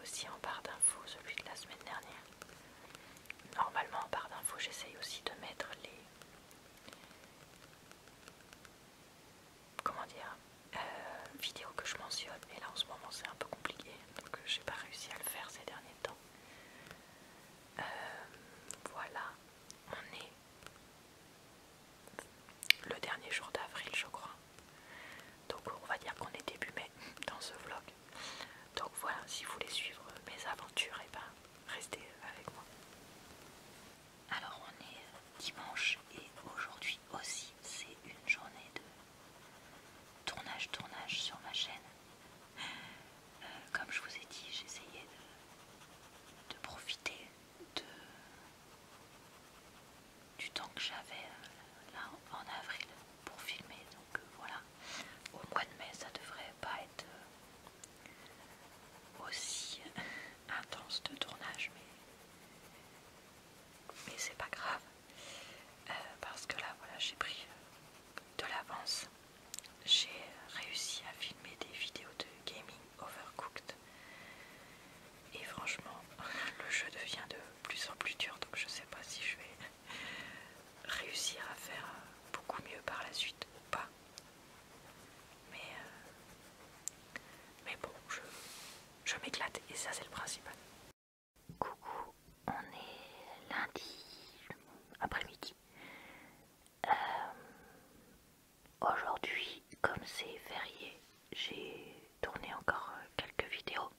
aussi en barre d'infos, celui de la semaine dernière. Normalement en barre d'infos j'essaye aussi de mettre les... comment dire, vidéos que je mentionne, mais là en ce moment c'est un peu compliqué, donc j'ai pas réussi à le faire ces derniers temps. Voilà, on est le dernier jour d'avril je crois, donc on va dire qu'on est début mai dans ce vlog. Donc voilà, si vous voulez suivre mes aventures, et ben restez avec moi. Alors on est dimanche et aujourd'hui aussi c'est une journée de tournage sur ma chaîne. Comme je vous ai dit, j'essayais de profiter du temps que j'avais là en avril pour filmer. Donc voilà, au mois de mai ça devrait pas être aussi intense de tournage, mais c'est pas grave, parce que là voilà, j'ai pris de l'avance. J'ai réussi à filmer des vidéos de gaming Overcooked et franchement le jeu devient de plus en plus dur, donc je sais pas si je vais réussir à faire beaucoup mieux par la suite ou pas, mais bon, je m'éclate et ça c'est le principal. Coucou, on est lundi après-midi. Aujourd'hui, comme c'est férié, j'ai tourné encore quelques vidéos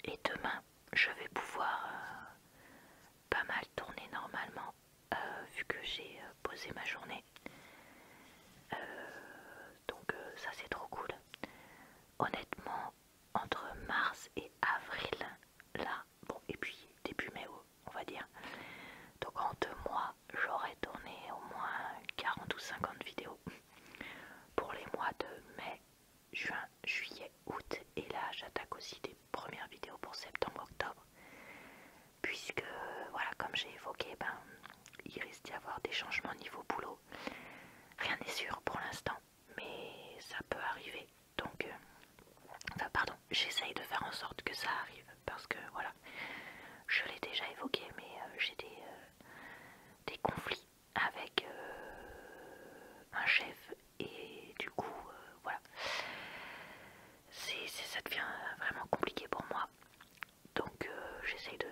et demain je vais pouvoir pas mal tourner normalement, vu que j'ai posé ma journée. Donc ça c'est trop cool. Honnêtement, entre mars et avril, là, bon, et puis début mai on va dire, donc en 2 mois j'aurais tourné au moins 40 ou 50 vidéos pour les mois de mai, juin, juillet, août, et là j'attaque aussi des premières vidéos pour septembre, octobre, puisque voilà, comme j'ai évoqué, ben il risque d'y avoir des changements niveau boulot. Rien n'est sûr pour l'instant, mais ça peut arriver, donc enfin pardon, j'essaye de faire en sorte que ça arrive, parce que voilà, je l'ai déjà évoqué, mais j'ai des conflits avec un chef, et du coup voilà, ça devient vraiment compliqué pour moi, donc j'essaye de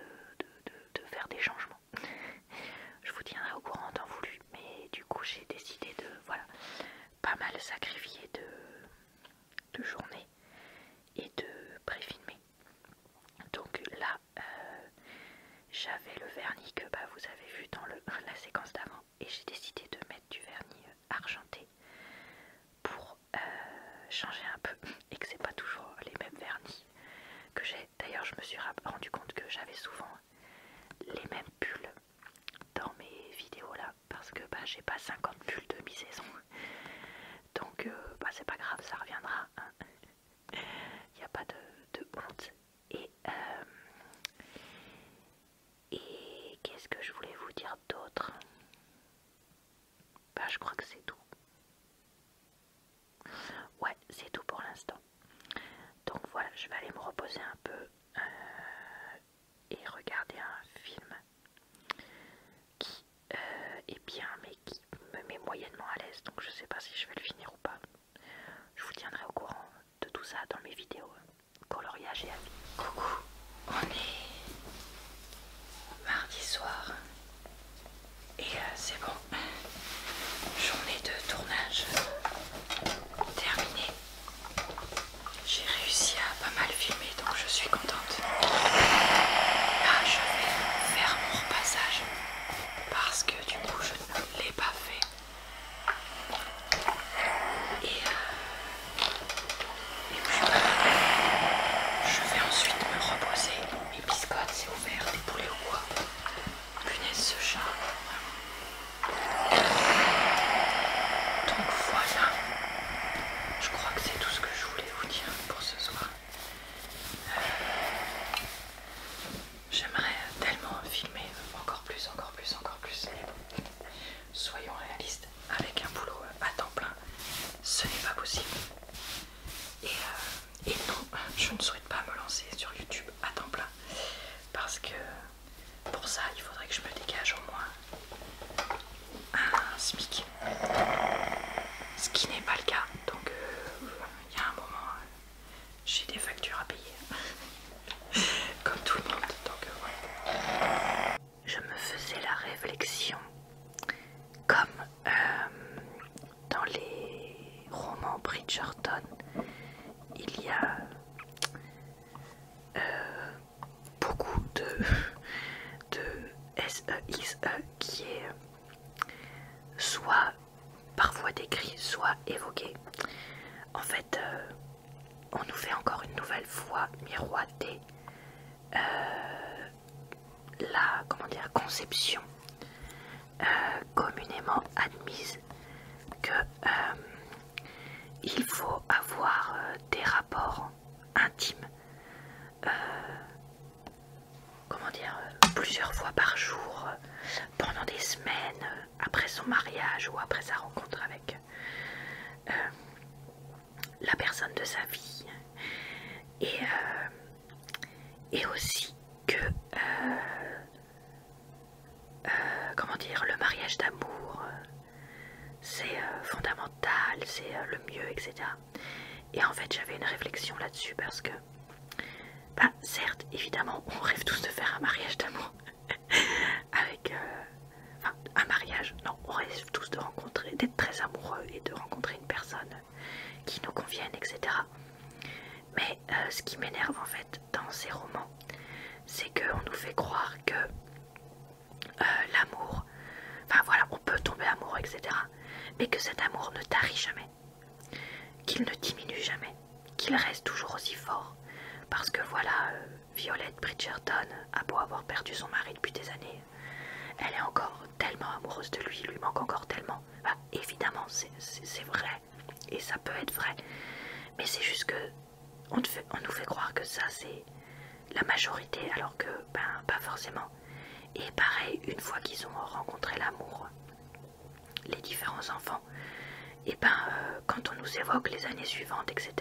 faire des changements. Je vous tiendrai au courant en temps voulu, mais du coup j'ai décidé de voilà, pas mal sacrifier de journées et de pré-filmer. Donc là j'avais le vernis que bah, vous avez vu dans la séquence d'avant, et j'ai décidé de mettre du vernis argenté pour changer un peu, et que c'est pas toujours les mêmes vernis que j'ai. D'ailleurs je me suis rendu compte que j'avais souvent les mêmes pulls dans mes vidéos là, parce que bah, j'ai pas 50 pulls de mi-saison, donc bah, c'est pas grave, ça reviendra, hein. Il n'y a pas de honte. Et qu'est-ce que je voulais vous dire d'autre? Bah je crois que c'est tout. Ouais, c'est tout pour l'instant. Donc voilà, je vais aller me reposer un peu et regarder un film qui est bien, mais qui me met moyennement à l'aise. Donc je sais pas si je vais le finir ou pas. Je vous tiendrai au courant de tout ça dans mes vidéos coloriage et avis. Coucou, on est mardi soir et roman Bridgerton, il y a beaucoup de SEXE qui est soit parfois décrit, soit évoqué. En fait, on nous fait encore une nouvelle fois miroiter la conception communément admise que il faut avoir des rapports intimes plusieurs fois par jour pendant des semaines après son mariage ou après sa rencontre avec la personne de sa vie, et aussi que le mariage d'amour c'est fondamental, c'est le mieux, etc. Et en fait j'avais une réflexion là-dessus parce que certes, évidemment, on rêve tous de faire un mariage d'amour avec un mariage, non, on rêve tous de rencontrer, d'être très amoureux et de rencontrer une personne qui nous convienne, etc. Mais ce qui m'énerve en fait dans ces romans, c'est qu'on nous fait croire que l'amour, on peut tomber amoureux, etc. Mais que cet amour ne tarit jamais, qu'il ne diminue jamais, qu'il reste toujours aussi fort. Parce que Violette Bridgerton a beau avoir perdu son mari depuis des années, elle est encore tellement amoureuse de lui, il lui manque encore tellement. Évidemment, c'est vrai, et ça peut être vrai, mais c'est juste que on nous fait croire que ça c'est la majorité, alors que pas forcément. Et pareil, une fois qu'ils ont rencontré l'amour, les différents enfants, et quand on nous évoque les années suivantes, etc.,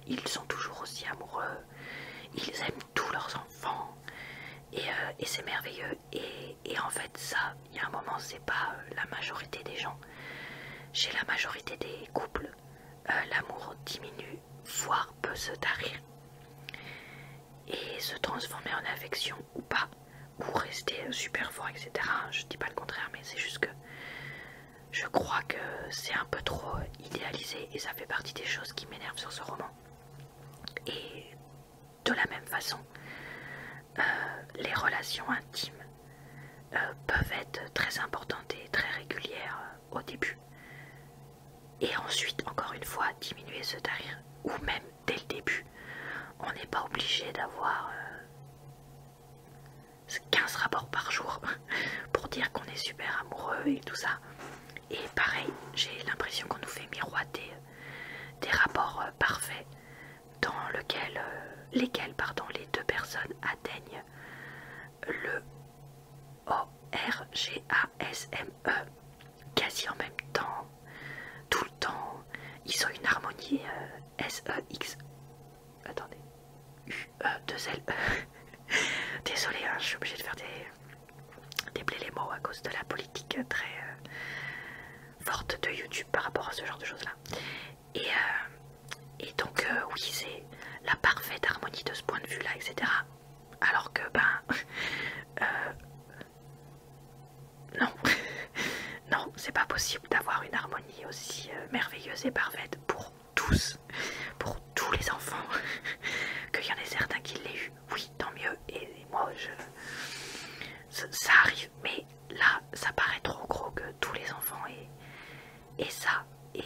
ils sont toujours aussi amoureux, ils aiment tous leurs enfants, et c'est merveilleux. Et en fait ça, il y a un moment, c'est pas la majorité des gens. Chez la majorité des couples, l'amour diminue, voire peut se tarir, et se transformer en affection ou pas, ou rester super fort, etc. Je dis pas le contraire, mais c'est juste que je crois que c'est un peu trop idéalisé, et ça fait partie des choses qui m'énervent sur ce roman. Et de la même façon, les relations intimes peuvent être très importantes et très régulières au début, et ensuite, encore une fois, diminuer, se tarir, ou même dès le début. On n'est pas obligé d'avoir 15 rapports par jour pour dire qu'on est super amoureux et tout ça. Et pareil, j'ai l'impression qu'on nous fait miroiter des rapports parfaits dans lesquels les deux personnes atteignent le orgasme quasi en même temps, tout le temps. Ils ont une harmonie SEX. Attendez. UE2LE. Désolée, je suis obligée de faire débler les mots à cause de la politique très forte de YouTube par rapport à ce genre de choses là. Et donc oui, c'est la parfaite harmonie de ce point de vue là, etc. Alors que non, non, c'est pas possible d'avoir une harmonie aussi merveilleuse et parfaite pour tous les enfants. Qu'il y en ait certains qui l'aient eu, oui, tant mieux. Et moi, ça arrive, mais là, ça paraît trop gros que tous les enfants aient ça, et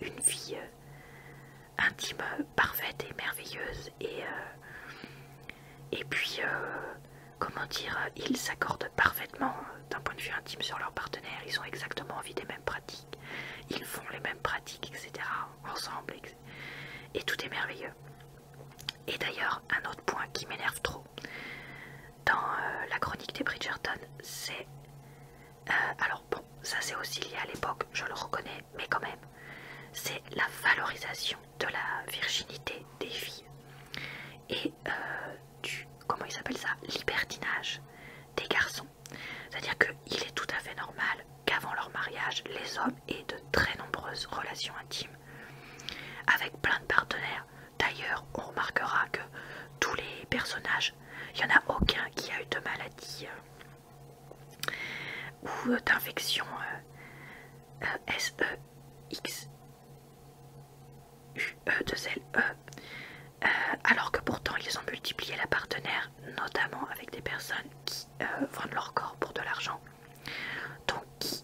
une vie intime parfaite et merveilleuse, et puis ils s'accordent parfaitement d'un point de vue intime sur leur partenaire. Ils ont exactement envie des mêmes pratiques, ils font les mêmes pratiques, etc. ensemble, et tout est merveilleux. Et d'ailleurs, un autre point qui m'énerve trop dans la chronique des Bridgerton, c'est alors bon, ça c'est aussi lié à l'époque, je le reconnais, mais quand même, c'est la valorisation de la virginité des filles et du, comment ils appellent ça, libertinage des garçons. C'est-à-dire qu'il est tout à fait normal qu'avant leur mariage, les hommes aient de très nombreuses relations intimes avec plein de partenaires. D'ailleurs, on remarquera que tous les personnages, il n'y en a aucun qui a eu de maladie ou d'infection SEX multiplier la partenaire, notamment avec des personnes qui vendent leur corps pour de l'argent, donc qui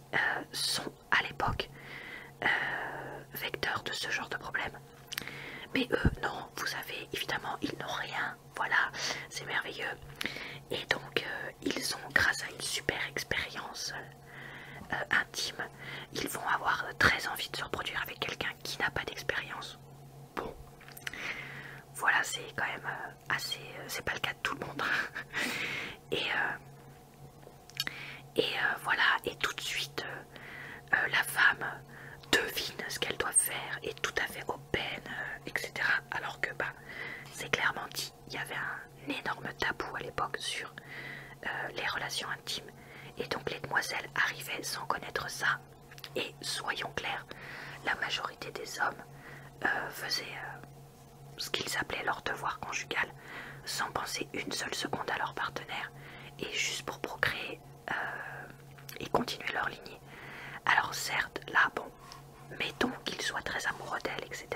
sont à l'époque vecteurs de ce genre de problème. Mais eux, non, vous savez, évidemment, ils n'ont rien, voilà, c'est merveilleux. Et donc, ils ont, grâce à une super expérience intime, ils vont avoir très envie de se reproduire avec quelqu'un qui n'a pas d'expérience. Bon, voilà, c'est quand même assez... c'est pas le cas de tout le monde. Voilà, et tout de suite, la femme devine ce qu'elle doit faire, est tout à fait open, etc. Alors que, bah, c'est clairement dit, il y avait un énorme tabou à l'époque sur les relations intimes. Et donc les demoiselles arrivaient sans connaître ça. Et soyons clairs, la majorité des hommes faisaient ce qu'ils appelaient leur devoir conjugal, sans penser une seule seconde à leur partenaire, et juste pour procréer et continuer leur lignée. Alors certes, là, bon, mettons qu'ils soient très amoureux d'elle, etc.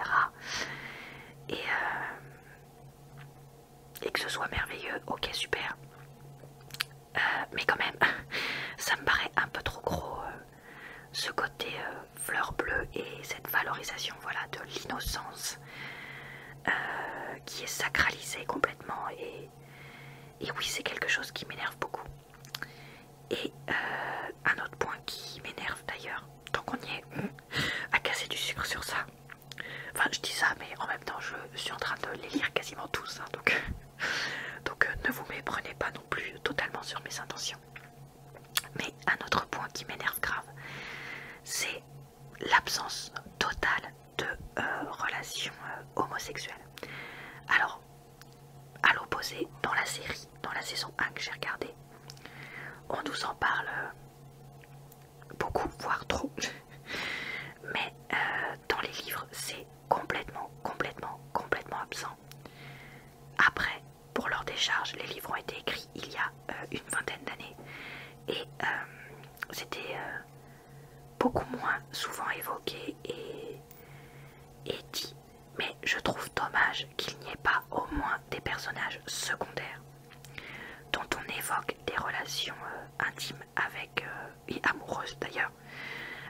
Et que ce soit merveilleux, ok, super. Mais quand même, ça me paraît un peu trop gros, ce côté fleur bleue et cette valorisation, voilà, de l'innocence qui est sacralisée complètement. Et oui, c'est quelque chose qui m'énerve beaucoup. Et un autre point qui m'énerve d'ailleurs, tant qu'on y est, à casser du sucre sur ça. Enfin, je dis ça, mais en même temps, je suis en train de les lire quasiment tous, hein, donc ne vous méprenez pas non plus totalement sur mes intentions. Mais un autre point qui m'énerve grave, c'est l'absence totale de relations homosexuelles. Alors, à l'opposé, dans la série, dans la saison 1 que j'ai regardée, on nous en parle beaucoup, voire trop. Mais dans les livres, c'est complètement absent. Après, pour leur décharge, les livres ont été écrits il y a une vingtaine d'années. Et c'était beaucoup moins souvent évoqué et dit. Mais je trouve dommage qu'il n'y ait pas au moins des personnages secondaires dont on évoque des relations intimes avec, et amoureuses d'ailleurs,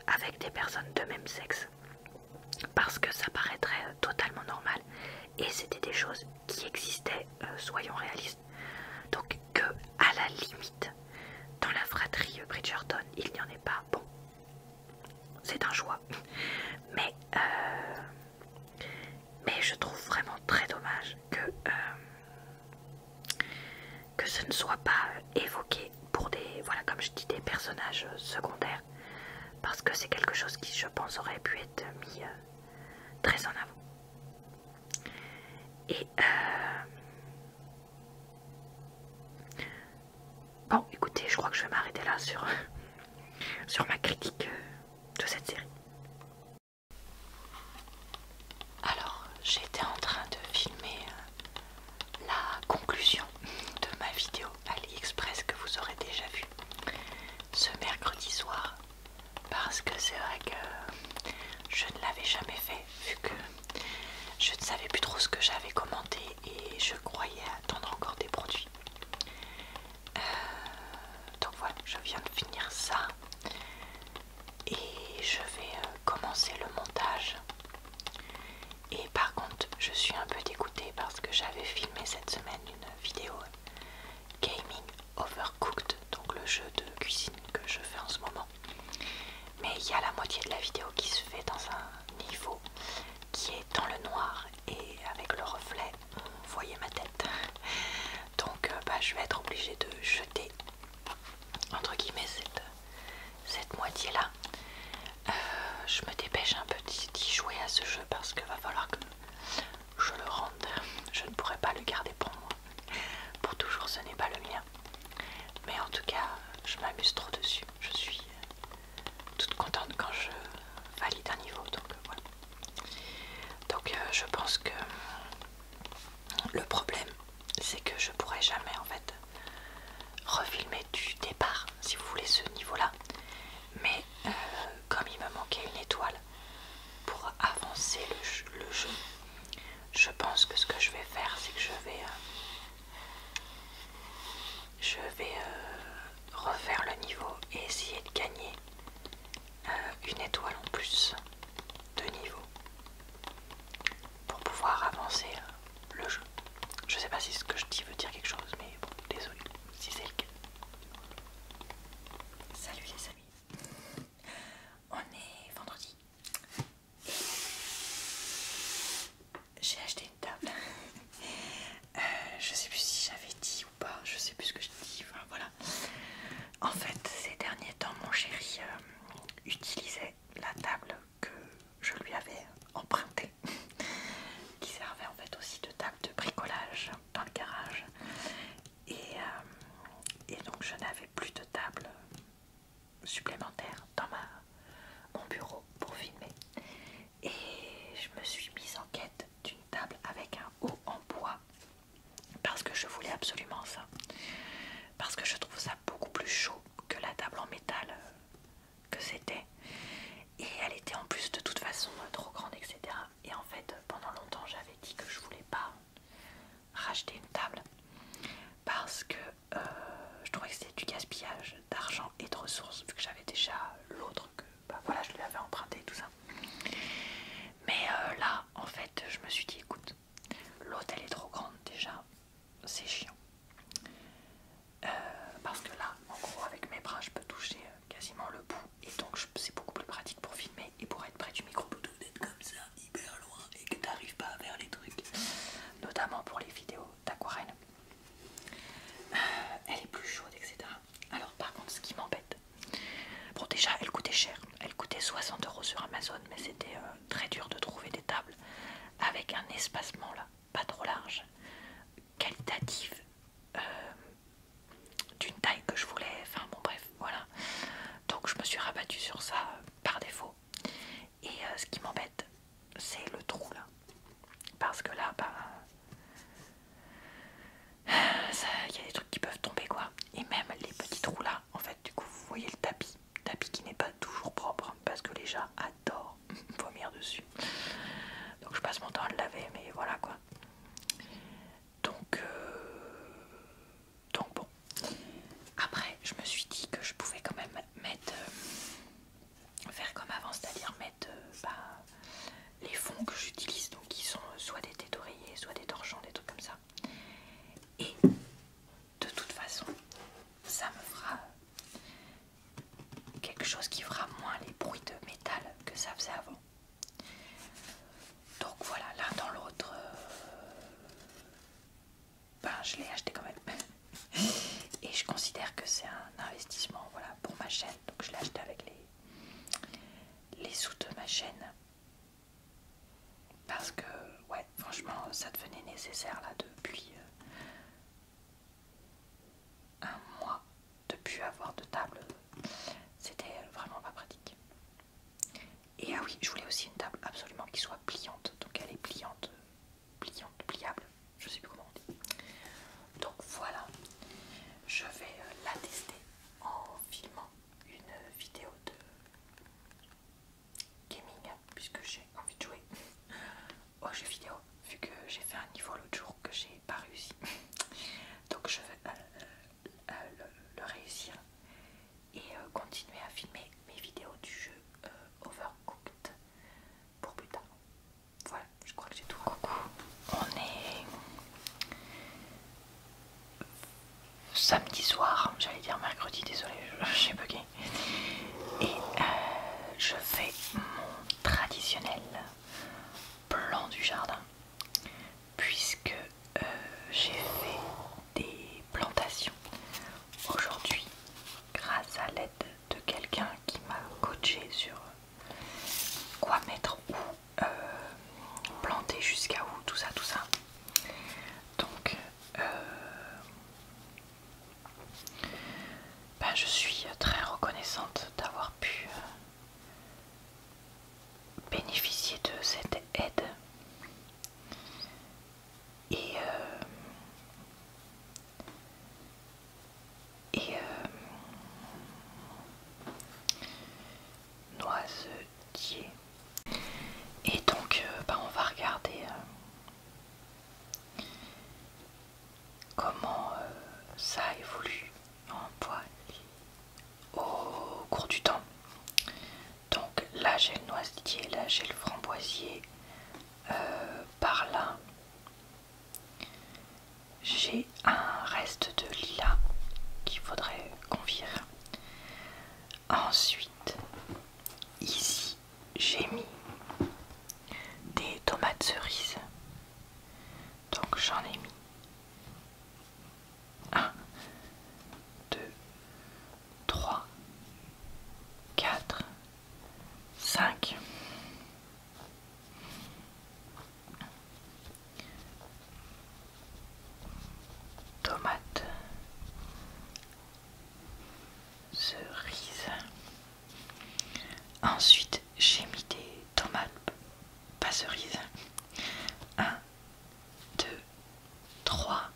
avec des personnes de même sexe. Parce que ça paraîtrait totalement normal. Et c'était des choses qui existaient, soyons réalistes. Donc que, à la limite, dans la fratrie Bridgerton, il n'y en ait pas. Bon, c'est un choix. Mais je trouve vraiment très dommage que ce ne soit pas évoqué pour des, voilà, comme je dis, des personnages secondaires. Parce que c'est quelque chose qui, je pense, aurait pu être mis très en avant. Et bon, écoutez, je crois que je vais m'arrêter là sur ma critique de cette série. Alors, j'étais en train de filmer la conclusion de ma vidéo AliExpress que vous aurez déjà vue ce mercredi soir, parce que c'est vrai que je ne l'avais jamais fait, vu que je ne savais plus trop ce que j'avais commandé et je croyais attendre encore des produits. Donc voilà, je viens de finir ça et je vais commencer le montage. Et par contre, je suis un peu dégoûtée parce que j'avais filmé cette semaine une vidéo Gaming Overcooked, donc le jeu de cuisine que je fais en ce moment. Mais il y a la moitié de la vidéo qui se fait dans un niveau qui est dans le noir et avec le reflet on voyait ma tête. Donc je vais être obligée de jeter entre guillemets cette moitié là. Je me dépêche un peu d'y jouer à ce jeu parce qu'il va falloir que je le rende. Je ne pourrai pas le garder pour moi. Pour toujours, ce n'est pas le mien. Mais en tout cas, je m'amuse trop dessus. Je suis toute contente quand je valide un niveau. Donc voilà. Donc je pense que le problème, c'est que je pourrai jamais en fait refilmer du départ, si vous voulez, ce niveau-là. Mais comme il me manquait une étoile pour avancer le jeu, je pense que ce que je vais faire, c'est que je vais je vais refaire le niveau et essayer de gagner une étoile en plus de niveau pour pouvoir avancer le jeu. Je sais pas si ce que je dis veut dire quelque chose, mais bon, désolé si c'est le cas. Salut les amis, on est vendredi et j'ai acheté une table. Je sais plus si j'avais dit ou pas, je sais plus ce que je dis, enfin voilà. En fait, ces derniers temps, mon chéri utilisait la table que je lui avais empruntée, qui servait en fait aussi de table de bricolage dans le garage. Et donc je n'avais plus de table supplémentaire dans mon bureau pour filmer. Et je me suis mise en quête d'une table avec un haut en bois parce que je voulais absolument ça. Parce que je trouve ça beaucoup plus chaud que la table en métal que c'était. Et elle était en plus de toute façon trop grande, etc. Et en fait, pendant longtemps, j'avais dit que je voulais pas racheter une table parce que je trouvais que c'était du gaspillage d'argent et de ressources vu que j'avais déjà l'autre que bah, voilà, je lui avais emprunté et tout ça. Mais là, en fait, je me suis dit, écoute, l'autre elle est trop grande déjà, c'est chiant. Parce que là, en gros, avec mes bras, je peux toucher quasiment le bout et donc c'est beaucoup plus pratique pour filmer et pour être près du micro plutôt que d'être comme ça, hyper loin et que t'arrives pas à faire les trucs, notamment pour les vidéos d'aquarelle. Elle est plus chaude, etc. Alors par contre, ce qui m'embête, bon déjà elle coûtait cher, elle coûtait 60 € sur Amazon, mais c'était très dur de trouver des tables avec un espacement là, pas trop large, qualitatif, d'une taille que je voulais, enfin bon bref, voilà. Donc je me suis rabattue sur ça par défaut. Et ce qui m'embête, c'est le trou là. Parce que là, bah, il y a des trucs qui peuvent tomber quoi. Et même les petits trous là, en fait, du coup, vous voyez le tapis qui n'est pas toujours propre parce que les chats adorent vomir dessus. Donc je passe mon temps à le laver, mais voilà quoi. Donc bon. Après, je me suis dit que je pouvais quand même mettre, faire comme avant, c'est-à-dire mettre les fonds que j'utilise, donc qui sont soit des têtes d'oreiller, soit des torchons, des trucs comme ça. Et de toute façon, ça me fera quelque chose qui fera moins les bruits de métal que ça faisait avant. Donc voilà, l'un dans l'autre, je l'ai acheté quand même. Et je considère que c'est un investissement, voilà, pour ma chaîne. Donc je l'ai acheté avec les sous de ma chaîne. Parce que, ouais, franchement, ça devenait nécessaire là depuis un mois de plus avoir de table. C'était vraiment pas pratique. Et ah oui, je voulais aussi une table absolument qui soit pliante. Donc elle est pliante, pliable, je sais plus comment on dit. Donc voilà, je vais la tester en filmant une vidéo de gaming puisque j'ai envie de jouer aux jeux vidéo vu que j'ai fait un niveau l'autre jour que j'ai pas réussi. Donc je vais le réussir et continuer à filmer mes vidéos du jeu Overcooked pour plus tard. Voilà, je crois que j'ai tout. Coucou, on est samedi soir, j'allais dire mercredi, désolé, j'ai bugué. Et je fais mon traditionnel plan du jardin puisque j'ai fait des plantations aujourd'hui grâce à l'aide de quelqu'un qui m'a coaché sur quoi mettre où, planter jusqu'à où, tout ça. Donc je suis très reconnaissante d'avoir pu bénéficier de cette aide et noisetier. Et donc on va regarder comment ça évolue framboisier. Là j'ai le framboisier. Par là j'ai un reste de lilas qu'il faudrait qu'on vire. Ensuite ici j'ai mis des tomates cerises, donc j'en ai mis 1, 2, 3, 4, 5. Tomates cerises. Ensuite j'ai mis des tomates pas cerises. 1, 2, 3,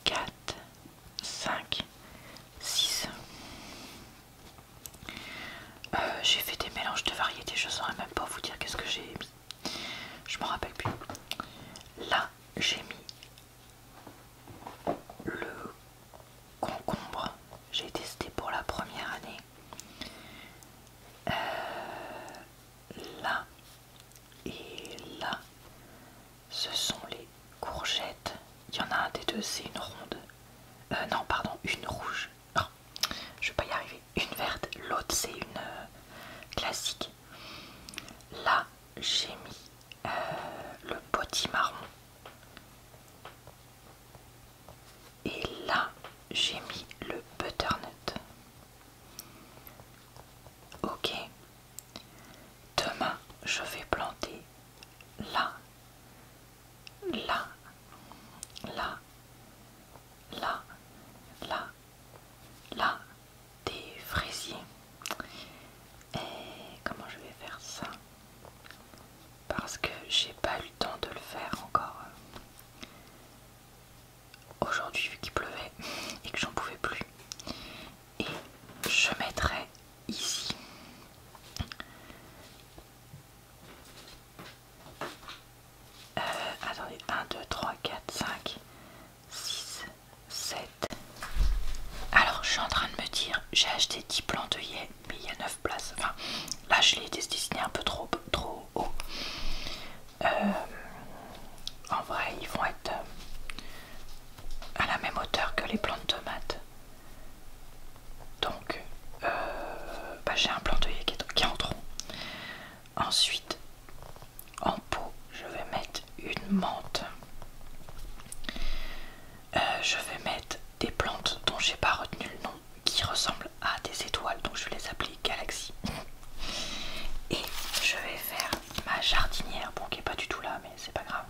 4, 5, 6. J'ai fait des mélanges de variétés, je saurais même pas vous dire qu'est-ce que j'ai mis. Je m'en rappelle plus. Là, j'ai mis le concombre. J'ai testé pour la première année. Là et là, ce sont les courgettes. Il y en a un des deux, c'est une ronde. Non, pardon, une rouge. Non, je vais pas y arriver. Une verte, l'autre c'est une classique. Là, j'ai mis le potimarron. Et là, j'ai mis le butternut. Ok. Demain, je vais planter là, là, là, là, là, là, des fraisiers. Et comment je vais faire ça? Parce que j'ai pas eu le temps de le faire encore aujourd'hui vu qu'il pleuvait et que j'en pouvais plus. Et je mettrai ici attendez, 1, 2, 3, 4, 5, 6, 7. Alors je suis en train de me dire, j'ai acheté 10 plants d'œillets, mais il y a 9 places. Enfin, là je l'ai destiné un peu trop haut. En vrai, ils vont être à la même hauteur que les plants de tomates. Donc, j'ai un plant d'œillet qui est en tronc. Ensuite, en pot, je vais mettre une menthe. Je vais mettre des plantes dont j'ai pas retenu le nom, qui ressemblent à des étoiles, donc je vais les appeler Galaxy. Et je vais faire ma jardinière, bon qui est pas du tout là, mais c'est pas grave.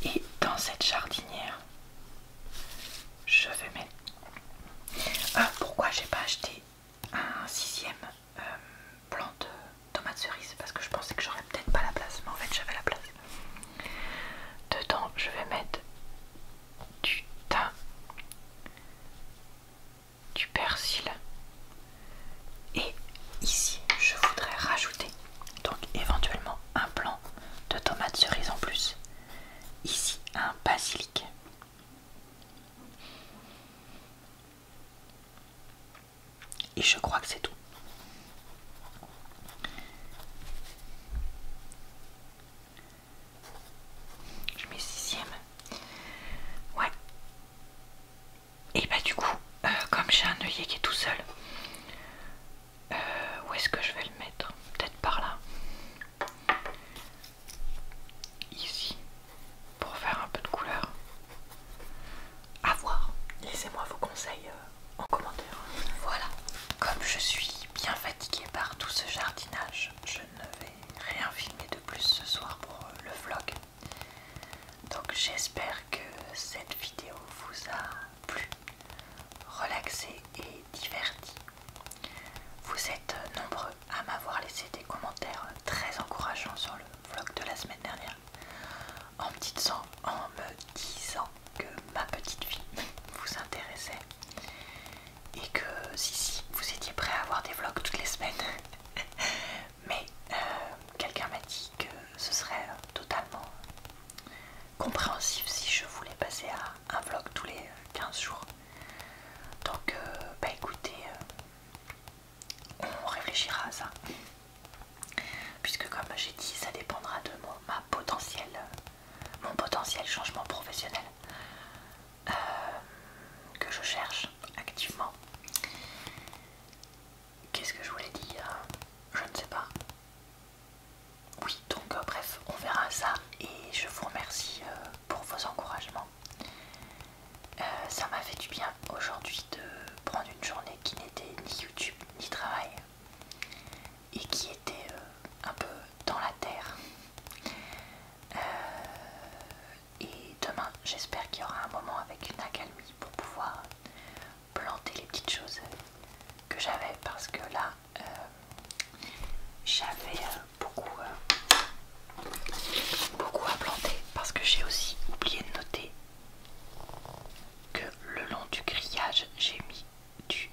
Et dans cette jardinière, je vais mettre... pourquoi j'ai pas acheté un 6e plant de tomates cerises? Parce que je pensais que j'aurais peut-être pas la place, mais en fait j'avais la place. Dedans, je vais mettre du thym, du persil, et ici je voudrais rajouter donc éventuellement un plant de tomates cerises en plus. Ici un basilic. Et je crois que c'est tout. Je mets 6e. Ouais. Et bah du coup, comme j'ai un œillet qui est tout seul, où est-ce que je vais le mettre? Peut-être par là. Ici. Pour faire un peu de couleur. À voir. Laissez-moi vos conseils en commentaire. Voilà. Comme je suis bien fatiguée par tout ce jardinage, je ne vais rien filmer de plus ce soir pour le vlog. Donc j'espère que cette vidéo vous a plu, relaxé et diverti. Vous êtes nombreux à m'avoir laissé des commentaires très encourageants sur le vlog de la semaine dernière, en me disant que ma petite fille vous intéressait et que si vous étiez prêt à avoir des vlogs toutes les semaines. Mais quelqu'un m'a dit que ce serait totalement compréhensif si je voulais passer à un vlog tous les 15 jours. Donc écoutez, réfléchira à ça. Puisque comme j'ai dit, ça dépendra de mon potentiel changement professionnel que je cherche activement. Qu'est-ce que je voulais dire? Je ne sais pas. Oui, donc bref, on verra ça et je vous remercie pour vos encouragements. Ça m'a fait du bien aujourd'hui de prendre une journée qui n'était ni YouTube ni travail et qui était un peu dans la terre. Et demain, j'espère qu'il y aura un moment avec une accalmie pour pouvoir planter les petites choses que j'avais, parce que là, j'avais beaucoup à planter, parce que j'ai aussi oublié de noter que le long du grillage, j'ai mis du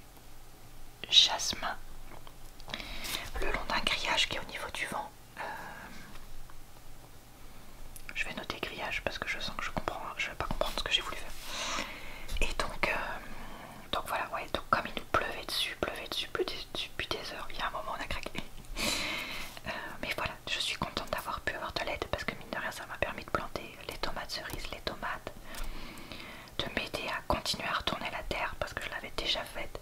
jasmin, le long d'un grillage qui est au niveau du vent. Je vais noter grillage parce que je sens que je vais pas comprendre ce que j'ai voulu faire. Et donc voilà, ouais, donc comme il nous pleuvait dessus depuis des heures, il y a un moment on a craqué. Mais voilà, je suis contente d'avoir pu avoir de l'aide parce que mine de rien ça m'a permis de planter les tomates cerises, les tomates, de m'aider à continuer à retourner la terre parce que je l'avais déjà faite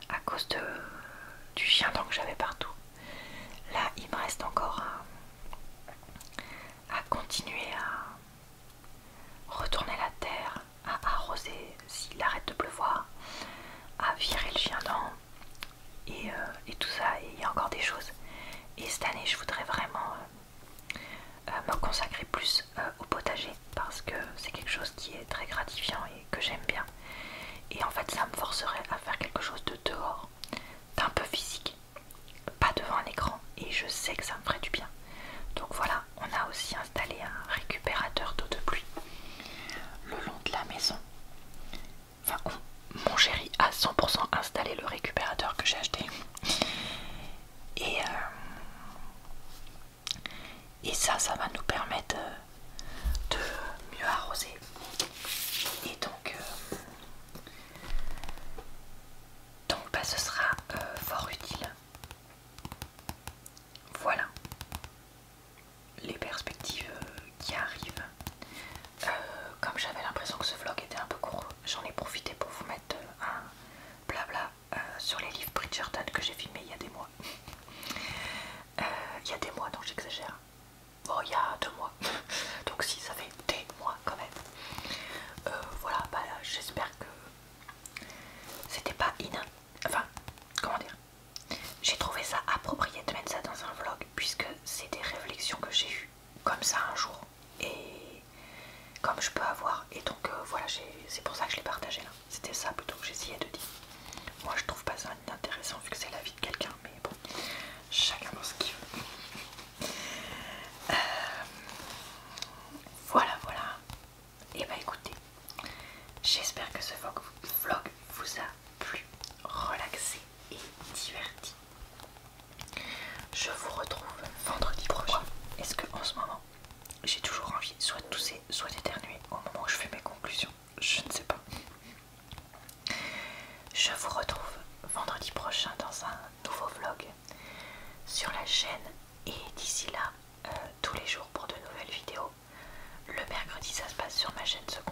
à cause du chien dent que j'avais partout. Là il me reste encore à continuer à retourner la terre, à arroser s'il arrête de pleuvoir, à virer le chien dent et tout ça. Et il y a encore des choses. Et cette année je voudrais vraiment me consacrer plus au potager parce que c'est quelque chose qui est très gratifiant et que j'aime bien. Et en fait ça me forcerait à faire quelque chose de dehors, d'un peu physique, pas devant un écran, et je sais que ça me ferait du bien. Donc voilà, on a aussi installé un récupérateur d'eau de pluie le long de la maison. Enfin, mon chéri a 100% installé le récupérateur que j'ai acheté. Et ça va nous permettre de mieux arroser. Et donc bah, ce sera fort utile. Voilà les perspectives qui arrivent. Comme j'avais l'impression que ce vlog était un peu court, j'en ai profité pour vous mettre un blabla sur les livres Bridgerton que j'ai filmé il y a des mois. Il y a des mois, non j'exagère. Bon, il y a 2 mois. Donc si, ça fait des mois quand même. Voilà, bah j'espère que c'était pas enfin, comment dire, j'ai trouvé ça approprié de mettre ça dans un vlog puisque c'est des réflexions que j'ai eues comme ça un jour et comme je peux avoir, et donc voilà, c'est pour ça que je l'ai partagé là. C'était ça plutôt que j'essayais de dire. Moi je trouve pas ça intéressant vu que c'est la vie de quelqu'un, mais bon, chacun dans ce qu'il veut. Voilà. Et bah écoutez, j'espère que ce vlog vous a plu, relaxé et diverti. Je vous retrouve vendredi prochain. Est-ce que en ce moment j'ai toujours envie soit de tousser, soit d'éternuer au moment où je fais mes conclusions? Je ne sais pas. Je vous retrouve vendredi prochain dans un nouveau vlog sur la chaîne. Et d'ici là, tous les jours pour de nouvelles vidéos. Le mercredi ça se passe sur ma chaîne secondaire.